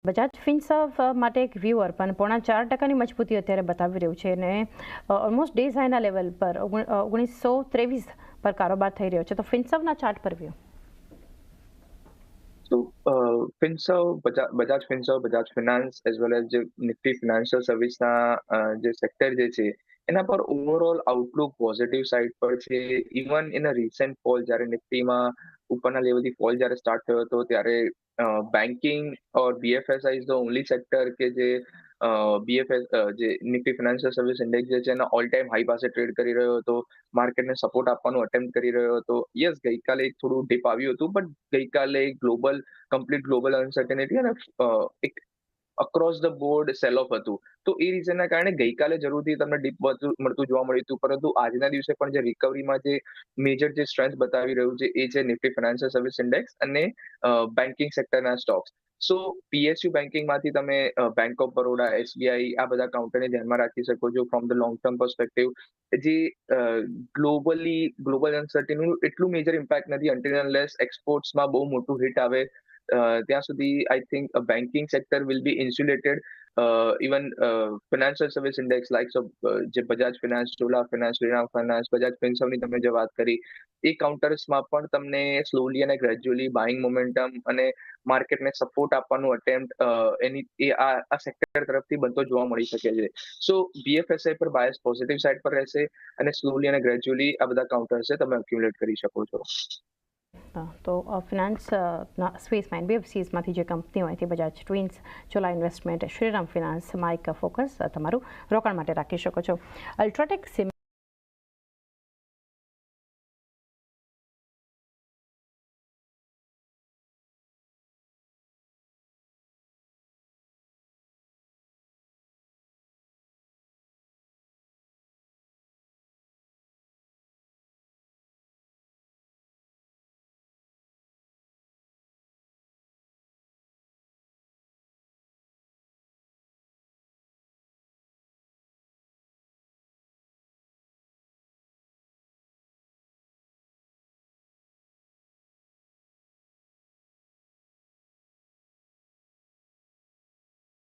બજાજ ફિનસર્વ માટે એક વ્યુઅર પણ 0.4% મજબૂતી અત્યારે બતાવી રહ્યું છે અને ઓલમોસ્ટ ડેઝ હાઈના લેવલ પર 1923 પર કારોબાર થઈ રહ્યો છે. તો ફિનસર્વના ચાર્ટ પર view. So, Bajaj Finserv, Bajaj Finance as well as જે નિફ્ટી ફિનાન્શિયલ સર્વિસના જે સેક્ટર જે છે એના પર ઓવરઓલ આઉટલુક પોઝિટિવ સાઇડ પર છે. Even in a recent fall જ્યારે નિફ્ટીમાં ઉપરના લેવલથી ફોલ જ્યારે સ્ટાર્ટ થયો હતો ત્યારે banking or બીએફએસઆઈ is the only sector કે જે બીએફએસ જે નિફ્ટી ફિનાન્શિયલ સર્વિસ ઇન્ડેક્સ જે છે એના ઓલ ટાઈમ હાઈ પાસે ટ્રેડ કરી રહ્યો હતો, માર્કેટને સપોર્ટ આપવાનું અટેમ્પ્ટ કરી રહ્યો હતો. યસ, ગઈકાલે એક થોડું ડીપ આવ્યું હતું, બટ ગઈકાલે કમ્પ્લીટ ગ્લોબલ અનસર્ટેનિટી અને એક across the board cell of હતું. તો એ રીઝનના કારણે ગઈકાલે જરૂરથી તમને ડીપ મળતું જોવા મળ્યું હતું, પરંતુ આજના દિવસે પણ જે રિકવરીમાં જે મેજર જે સ્ટ્રેન્થ બતાવી રહ્યું છે એ છે નિફ્ટી ફિનાન્શિયલ સર્વિસ ઇન્ડેક્સ અને બેન્કિંગ સેક્ટરના સ્ટોક્સ. સો પીએસયુ બેન્કિંગમાંથી તમે બેંક ઓફ બરોડા, એસબીઆઈ આ બધા કાઉન્ટરને ધ્યાનમાં રાખી શકો છો from the long term perspective. જે ગ્લોબલ અનસર્ટિનિટીનું એટલું મેજર ઇમ્પેક્ટ નથી અન્ટિલ અનલેસ એક્સપોર્ટ્સમાં બહુ મોટું હિટ આવે ત્યાં સુધી I think banking sector will be insulated. Even financial service index likes of જે બજાજ ફિનાન્સ, ચોલા ફિનાન્સ, શ્રીરામ ફિનાન્સ, બજાજ ફિનસર્વની તમે જે વાત કરી એ કાઉન્ટર્સમાં પણ તમને સ્લોલી અને ગ્રેજ્યુઅલી બાઇંગ મોમેન્ટમ અને માર્કેટને સપોર્ટ આપવાનું અટેમ્પ્ટ એની આ સેક્ટર તરફથી બનતો જોવા મળી શકે છે. સો બીએફએસઆઈ પર બાયસ પોઝિટિવ સાઇડ પર રહેશે અને સ્લોલી અને ગ્રેજ્યુઅલી આ બધા કાઉન્ટર્સ તમે એક્યુમ્યુલેટ કરી શકો છો. તો ફિનાન્સના સ્પેસમાં એનબીએફસીઝમાંથી જે કંપની હોય તે બજાજ ટ્વિન્સ, ચોલા ઇન્વેસ્ટમેન્ટ, શ્રીરામ ફિનાન્સમાં એક ફોકસ તમારું રોકાણ માટે રાખી શકો છો. અલ્ટ્રાટેક